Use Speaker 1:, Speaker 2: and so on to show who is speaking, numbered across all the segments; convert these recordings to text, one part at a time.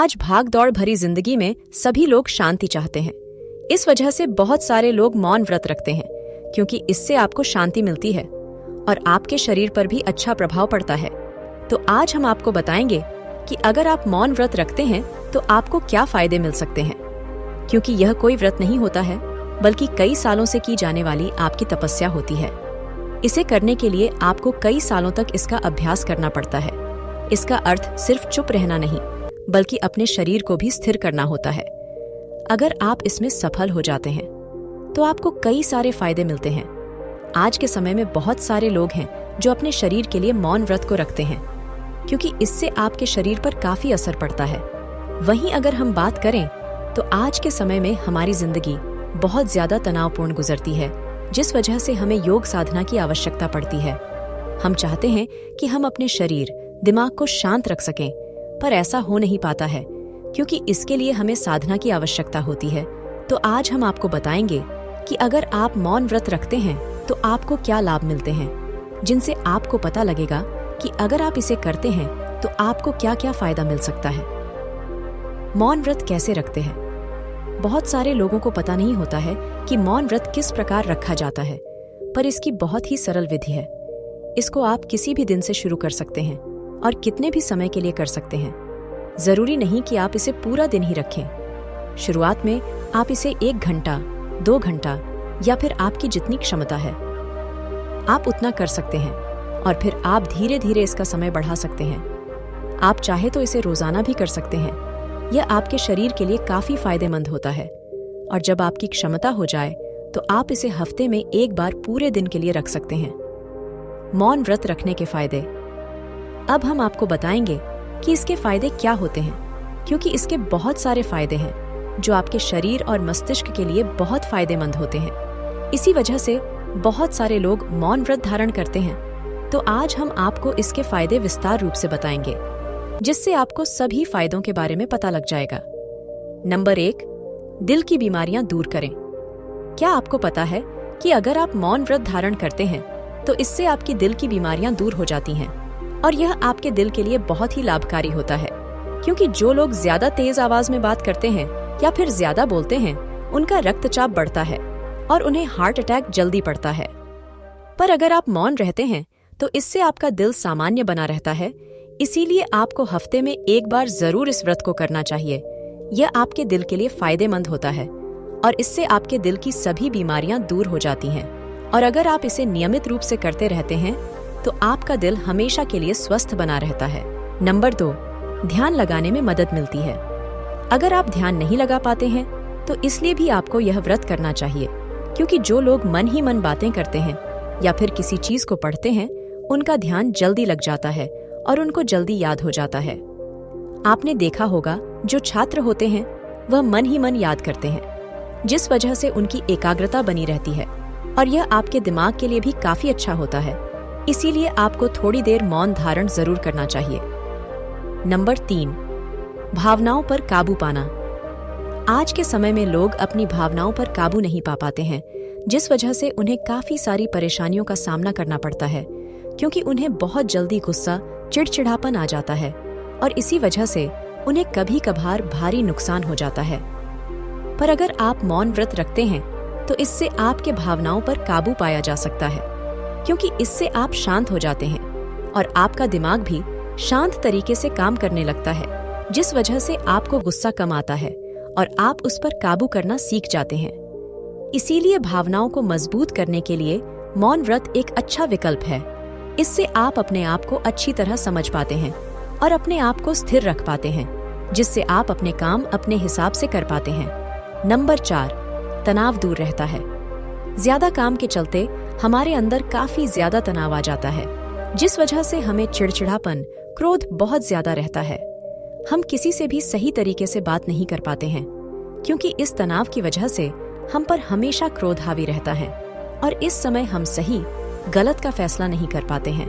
Speaker 1: आज भाग दौड़ भरी जिंदगी में सभी लोग शांति चाहते हैं। इस वजह से बहुत सारे लोग मौन व्रत रखते हैं, क्योंकि इससे आपको शांति मिलती है और आपके शरीर पर भी अच्छा प्रभाव पड़ता है। तो आज हम आपको बताएंगे कि अगर आप मौन व्रत रखते हैं तो आपको क्या फायदे मिल सकते हैं। क्योंकि यह कोई व्रत नहीं होता है, बल्कि कई सालों से की जाने वाली आपकी तपस्या होती है। इसे करने के लिए आपको कई सालों तक इसका अभ्यास करना पड़ता है। इसका अर्थ सिर्फ चुप रहना नहीं, बल्कि अपने शरीर को भी स्थिर करना होता है। अगर आप इसमें सफल हो जाते हैं तो आपको कई सारे फायदे मिलते हैं। आज के समय में बहुत सारे लोग हैं जो अपने शरीर के लिए मौन व्रत को रखते हैं, क्योंकि इससे आपके शरीर पर काफी असर पड़ता है। वहीं अगर हम बात करें तो आज के समय में हमारी जिंदगी बहुत ज्यादा तनावपूर्ण गुजरती है, जिस वजह से हमें योग साधना की आवश्यकता पड़ती है। हम चाहते हैं कि हम अपने शरीर, दिमाग को शांत रख सकें, पर ऐसा हो नहीं पाता है, क्योंकि इसके लिए हमें साधना की आवश्यकता होती है। तो आज हम आपको बताएंगे कि अगर आप मौन व्रत रखते हैं तो आपको क्या लाभ मिलते हैं, जिनसे आपको पता लगेगा कि अगर आप इसे करते हैं तो आपको क्या क्या फायदा मिल सकता है। मौन व्रत कैसे रखते हैं? बहुत सारे लोगों को पता नहीं होता है कि मौन व्रत किस प्रकार रखा जाता है, पर इसकी बहुत ही सरल विधि है। इसको आप किसी भी दिन से शुरू कर सकते हैं और कितने भी समय के लिए कर सकते हैं। जरूरी नहीं कि आप इसे पूरा दिन ही रखें। शुरुआत में आप इसे 1 घंटा, 2 घंटा या फिर आपकी जितनी क्षमता है आप उतना कर सकते हैं, और फिर आप धीरे धीरे इसका समय बढ़ा सकते हैं। आप चाहे तो इसे रोजाना भी कर सकते हैं। यह आपके शरीर के लिए काफी फायदेमंद होता है। और जब आपकी क्षमता हो जाए तो आप इसे हफ्ते में 1 बार पूरे दिन के लिए रख सकते हैं। मौन व्रत रखने के फायदे। अब हम आपको बताएंगे कि इसके फायदे क्या होते हैं, क्योंकि इसके बहुत सारे फायदे हैं जो आपके शरीर और मस्तिष्क के लिए बहुत फायदेमंद होते हैं। इसी वजह से बहुत सारे लोग मौन व्रत धारण करते हैं। तो आज हम आपको इसके फायदे विस्तार रूप से बताएंगे, जिससे आपको सभी फायदों के बारे में पता लग जाएगा। नंबर 1, दिल की बीमारियां दूर करें। क्या आपको पता है कि अगर आप मौन व्रत धारण करते हैं तो इससे आपकी दिल की बीमारियां दूर हो जाती हैं, और यह आपके दिल के लिए बहुत ही लाभकारी होता है। क्योंकि जो लोग ज्यादा तेज आवाज में बात करते हैं या फिर ज्यादा बोलते हैं, उनका रक्तचाप बढ़ता है और उन्हें हार्ट अटैक जल्दी पड़ता है। पर अगर आप मौन रहते हैं तो इससे आपका दिल सामान्य बना रहता है। इसीलिए आपको हफ्ते में 1 बार जरूर इस व्रत को करना चाहिए। यह आपके दिल के लिए फायदेमंद होता है और इससे आपके दिल की सभी बीमारियां दूर हो जाती हैं। और अगर आप इसे नियमित रूप से करते रहते हैं तो आपका दिल हमेशा के लिए स्वस्थ बना रहता है। नंबर 2, ध्यान लगाने में मदद मिलती है। अगर आप ध्यान नहीं लगा पाते हैं तो इसलिए भी आपको यह व्रत करना चाहिए, क्योंकि जो लोग मन ही मन बातें करते हैं या फिर किसी चीज को पढ़ते हैं, उनका ध्यान जल्दी लग जाता है और उनको जल्दी याद हो जाता है। आपने देखा होगा, जो छात्र होते हैं वह मन ही मन याद करते हैं, जिस वजह से उनकी एकाग्रता बनी रहती है, और यह आपके दिमाग के लिए भी काफी अच्छा होता है। इसीलिए आपको थोड़ी देर मौन धारण जरूर करना चाहिए। नंबर 3, भावनाओं पर काबू पाना। आज के समय में लोग अपनी भावनाओं पर काबू नहीं पा पाते हैं, जिस वजह से उन्हें काफी सारी परेशानियों का सामना करना पड़ता है, क्योंकि उन्हें बहुत जल्दी गुस्सा, चिड़चिड़ापन आ जाता है, और इसी वजह से उन्हें कभी कभार भारी नुकसान हो जाता है। पर अगर आप मौन व्रत रखते हैं तो इससे आपके भावनाओं पर काबू पाया जा सकता है, क्योंकि इससे आप शांत हो जाते हैं और आपका दिमाग भी शांत तरीके से काम करने लगता है, जिस वजह से आपको गुस्सा कम आता है और आप उस पर काबू करना सीख जाते हैं। इसीलिए भावनाओं को मजबूत करने के लिए मौन व्रत एक अच्छा विकल्प है। इससे आप अपने आप को अच्छी तरह समझ पाते हैं और अपने आप को स्थिर रख पाते हैं, जिससे आप अपने काम अपने हिसाब से कर पाते हैं। नंबर 4, तनाव दूर रहता है। ज्यादा काम के चलते हमारे अंदर काफी ज्यादा तनाव आ जाता है, जिस वजह से हमें चिड़चिड़ापन, क्रोध बहुत ज्यादा रहता है। हम किसी से भी सही तरीके से बात नहीं कर पाते हैं, क्योंकि इस तनाव की वजह से हम पर हमेशा क्रोध हावी रहता है, और इस समय हम सही गलत का फैसला नहीं कर पाते हैं,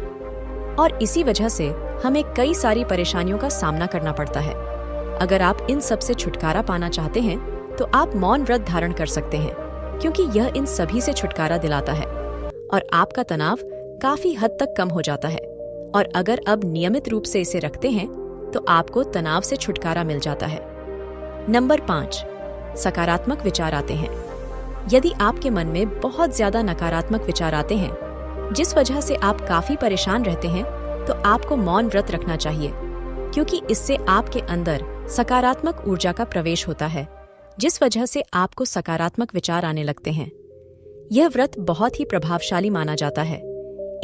Speaker 1: और इसी वजह से हमें कई सारी परेशानियों का सामना करना पड़ता है। अगर आप इन सब से छुटकारा पाना चाहते हैं तो आप मौन व्रत धारण कर सकते हैं, क्योंकि यह इन सभी से छुटकारा दिलाता है और आपका तनाव काफी हद तक कम हो जाता है। और अगर अब नियमित रूप से इसे रखते हैं तो आपको तनाव से छुटकारा मिल जाता है। नंबर 5, सकारात्मक विचार आते हैं। यदि आपके मन में बहुत ज्यादा नकारात्मक विचार आते हैं, जिस वजह से आप काफी परेशान रहते हैं, तो आपको मौन व्रत रखना चाहिए, क्योंकि इससे आपके अंदर सकारात्मक ऊर्जा का प्रवेश होता है, जिस वजह से आपको सकारात्मक विचार आने लगते हैं। यह व्रत बहुत ही प्रभावशाली माना जाता है,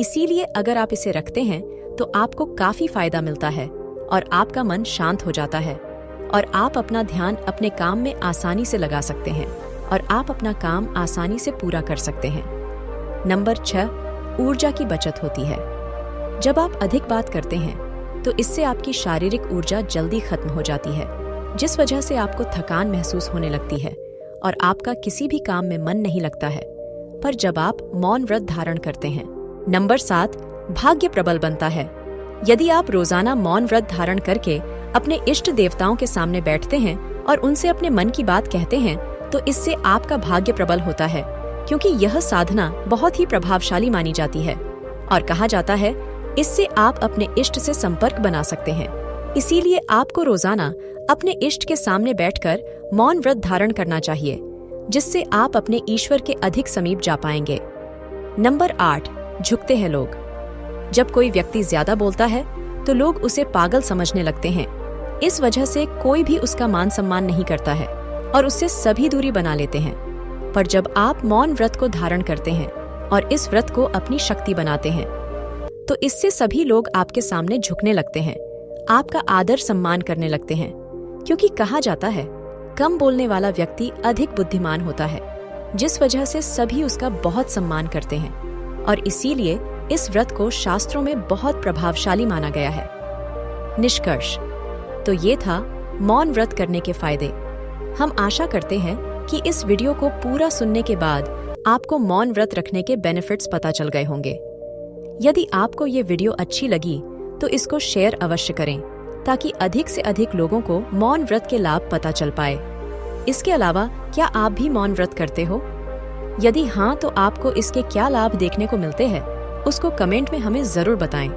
Speaker 1: इसीलिए अगर आप इसे रखते हैं तो आपको काफी फायदा मिलता है और आपका मन शांत हो जाता है और आप अपना ध्यान अपने काम में आसानी से लगा सकते हैं और आप अपना काम आसानी से पूरा कर सकते हैं। नंबर 6, ऊर्जा की बचत होती है। जब आप अधिक बात करते हैं तो इससे आपकी शारीरिक ऊर्जा जल्दी खत्म हो जाती है, जिस वजह से आपको थकान महसूस होने लगती है और आपका किसी भी काम में मन नहीं लगता है। पर जब आप मौन व्रत धारण करते हैं। नंबर 7, भाग्य प्रबल बनता है। यदि आप रोजाना मौन व्रत धारण करके अपने इष्ट देवताओं के सामने बैठते हैं और उनसे अपने मन की बात कहते हैं, तो इससे आपका भाग्य प्रबल होता है, क्योंकि यह साधना बहुत ही प्रभावशाली मानी जाती है और कहा जाता है इससे आप अपने इष्ट से संपर्क बना सकते हैं। इसीलिए आपको रोजाना अपने इष्ट के सामने बैठकर मौन व्रत धारण करना चाहिए, जिससे आप अपने ईश्वर के अधिक समीप जा पाएंगे। नंबर 8, झुकते हैं लोग। जब कोई व्यक्ति ज्यादा बोलता है तो लोग उसे पागल समझने लगते हैं। इस वजह से कोई भी उसका मान सम्मान नहीं करता है और उससे सभी दूरी बना लेते हैं। पर जब आप मौन व्रत को धारण करते हैं और इस व्रत को अपनी शक्ति बनाते हैं, तो इससे सभी लोग आपके सामने झुकने लगते हैं, आपका आदर सम्मान करने लगते हैं, क्योंकि कहा जाता है कम बोलने वाला व्यक्ति अधिक बुद्धिमान होता है, जिस वजह से सभी उसका बहुत सम्मान करते हैं और इसीलिए इस व्रत को शास्त्रों में बहुत प्रभावशाली माना गया है। निष्कर्ष, तो ये था मौन व्रत करने के फायदे। हम आशा करते हैं कि इस वीडियो को पूरा सुनने के बाद आपको मौन व्रत रखने के बेनिफिट्स पता चल गए होंगे। यदि आपको ये वीडियो अच्छी लगी तो इसको शेयर अवश्य करें, ताकि अधिक से अधिक लोगों को मौन व्रत के लाभ पता चल पाए। इसके अलावा क्या आप भी मौन व्रत करते हो? यदि हाँ, तो आपको इसके क्या लाभ देखने को मिलते हैं, उसको कमेंट में हमें जरूर बताएं।